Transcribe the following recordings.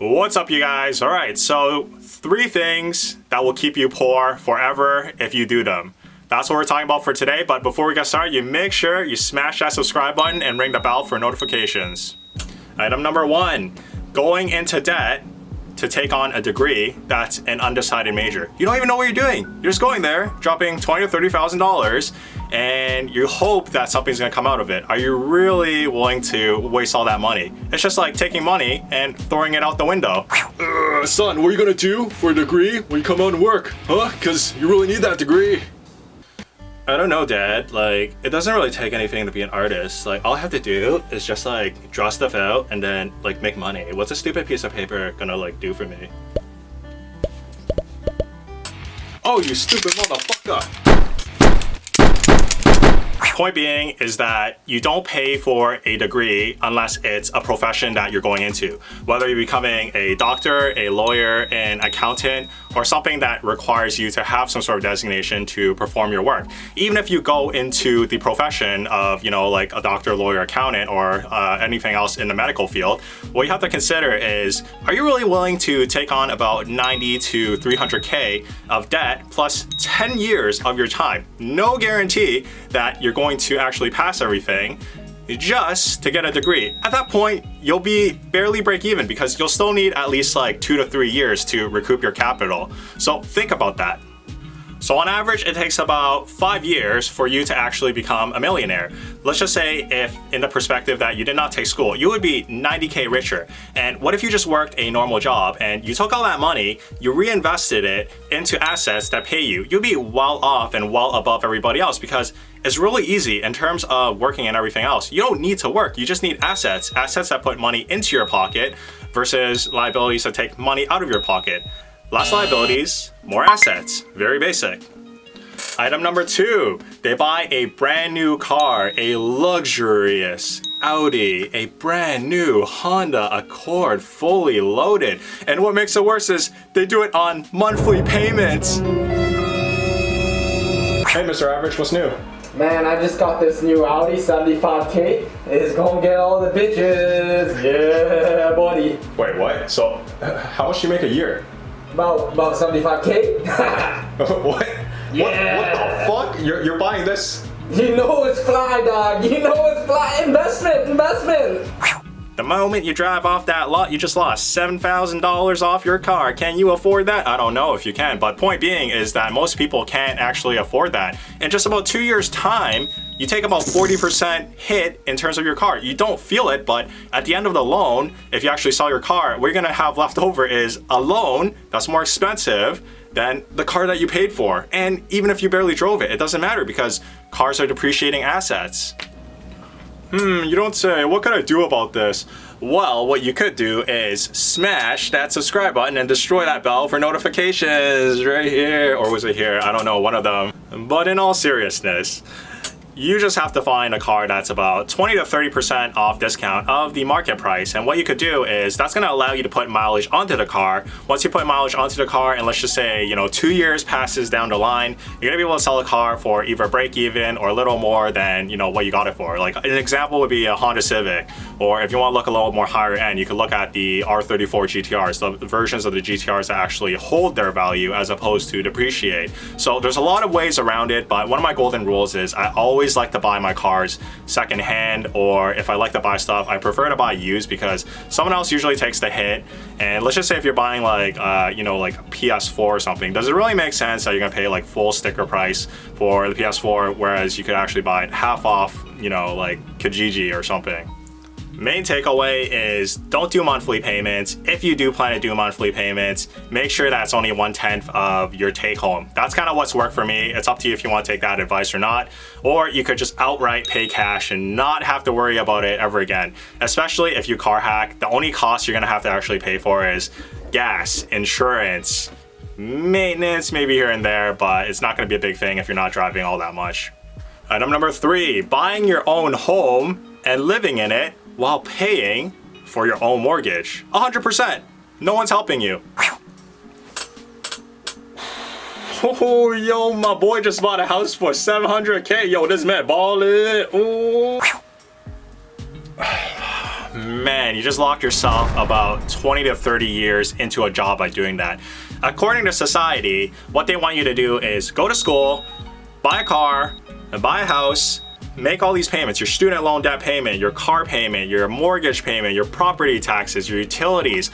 What's up, you guys? All right, so 3 things that will keep you poor forever if you do them. That's what we're talking about for today, but before we get started, you make sure you smash that subscribe button and ring the bell for notifications. Item number 1, going into debt to take on a degree that's an undecided major. You don't even know what you're doing. You're just going there, dropping $20,000 or $30,000, and you hope that something's gonna come out of it. Are you really willing to waste all that money? It's just like taking money and throwing it out the window. Son, what are you gonna do for a degree when you come out and work? Huh? Because you really need that degree. I don't know, Dad. Like, it doesn't really take anything to be an artist. Like, all I have to do is just like draw stuff out and then like make money. What's a stupid piece of paper gonna like do for me? Oh, you stupid motherfucker. Point being is that you don't pay for a degree unless it's a profession that you're going into. Whether you're becoming a doctor, a lawyer, an accountant, or something that requires you to have some sort of designation to perform your work. Even if you go into the profession of, like a doctor, lawyer, accountant, or anything else in the medical field, what you have to consider is, are you really willing to take on about 90 to 300K of debt plus 10 years of your time? No guarantee that you're going to actually pass everything just to get a degree. At that point, you'll be barely break even because you'll still need at least like 2 to 3 years to recoup your capital. So think about that. So on average, it takes about 5 years for you to actually become a millionaire. Let's just say if in the perspective that you did not take school, you would be 90K richer. And what if you just worked a normal job and you took all that money, you reinvested it into assets that pay you? You'd be well off and well above everybody else because it's really easy in terms of working and everything else. You don't need to work, you just need assets that put money into your pocket versus liabilities that take money out of your pocket. Less liabilities, more assets. Very basic. Item number 2, they buy a brand new car, a luxurious Audi, a brand new Honda Accord, fully loaded. And what makes it worse is they do it on monthly payments. Hey, Mr. Average, what's new? Man, I just got this new Audi 75K. It's gonna get all the bitches. Yeah, buddy. Wait, what? So, how much do you make a year? About 75K. What? Yeah. What the fuck? You're buying this? You know it's fly, dog. You know it's fly. Investment. The moment you drive off that lot, you just lost $7,000 off your car. Can you afford that? I don't know if you can, but point being is that most people can't actually afford that. In just about 2 years' time, you take about 40% hit in terms of your car. You don't feel it, but at the end of the loan, if you actually sell your car, what you're gonna have left over is a loan that's more expensive than the car that you paid for. And even if you barely drove it, it doesn't matter because cars are depreciating assets. You don't say. What can I do about this? Well, what you could do is smash that subscribe button and destroy that bell for notifications right here. Or was it here? I don't know, one of them. But in all seriousness, you just have to find a car that's about 20 to 30% off discount of the market price. And what you could do is that's gonna allow you to put mileage onto the car. Once you put mileage onto the car, and let's just say, 2 years passes down the line, you're gonna be able to sell a car for either break even or a little more than, what you got it for. Like an example would be a Honda Civic, or if you wanna look a little more higher end, you could look at the R34 GTRs, the versions of the GTRs that actually hold their value as opposed to depreciate. So there's a lot of ways around it, but one of my golden rules is I always like to buy my cars secondhand, or if I like to buy stuff, I prefer to buy used because someone else usually takes the hit. And let's just say if you're buying like like a PS4 or something, does it really make sense that you're gonna pay like full sticker price for the PS4, whereas you could actually buy it half off, like Kijiji or something? Main takeaway is don't do monthly payments. If you do plan to do monthly payments, make sure that's only 1/10 of your take home. That's kind of what's worked for me. It's up to you if you want to take that advice or not. Or you could just outright pay cash and not have to worry about it ever again. Especially if you car hack, the only cost you're gonna have to actually pay for is gas, insurance, maintenance, maybe here and there, but it's not gonna be a big thing if you're not driving all that much. Item number 3, buying your own home and living in it while paying for your own mortgage. 100%. No one's helping you. Oh, yo, my boy just bought a house for 700K. Yo, this man ballin'. Ooh. man, you just locked yourself about 20 to 30 years into a job by doing that. According to society, what they want you to do is go to school, buy a car, and buy a house, make all these payments, your student loan debt payment, your car payment, your mortgage payment, your property taxes, your utilities,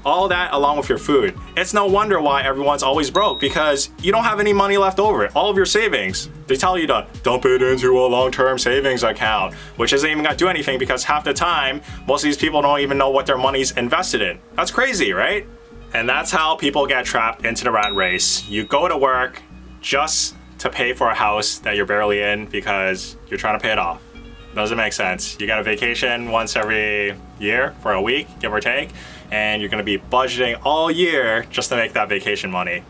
all that along with your food. It's no wonder why everyone's always broke, because you don't have any money left over. All of your savings, they tell you to dump it into a long-term savings account, which isn't even gonna do anything because half the time, most of these people don't even know what their money's invested in. That's crazy, right? And that's how people get trapped into the rat race. You go to work just to pay for a house that you're barely in because you're trying to pay it off. Doesn't make sense. You got a vacation once every year for a week, give or take, and you're gonna be budgeting all year just to make that vacation money.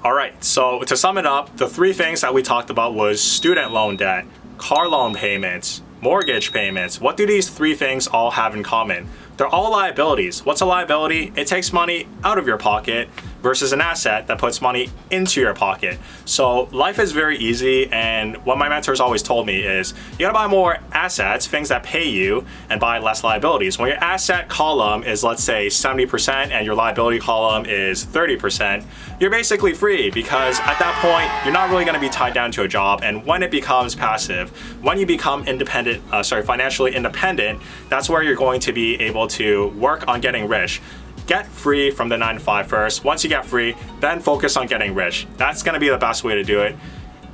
All right, so to sum it up, the three things that we talked about was student loan debt, car loan payments, mortgage payments. What do these three things all have in common? They're all liabilities. What's a liability? It takes money out of your pocket versus an asset that puts money into your pocket. So life is very easy, and what my mentors always told me is you gotta buy more assets, things that pay you, and buy less liabilities. When your asset column is, let's say, 70% and your liability column is 30%, you're basically free, because at that point, you're not really gonna be tied down to a job. And when it becomes passive, when you become financially independent, that's where you're going to be able to work on getting rich. Get free from the 9 to 5 first. Once you get free, then focus on getting rich. That's gonna be the best way to do it.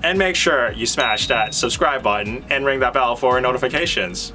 And make sure you smash that subscribe button and ring that bell for notifications.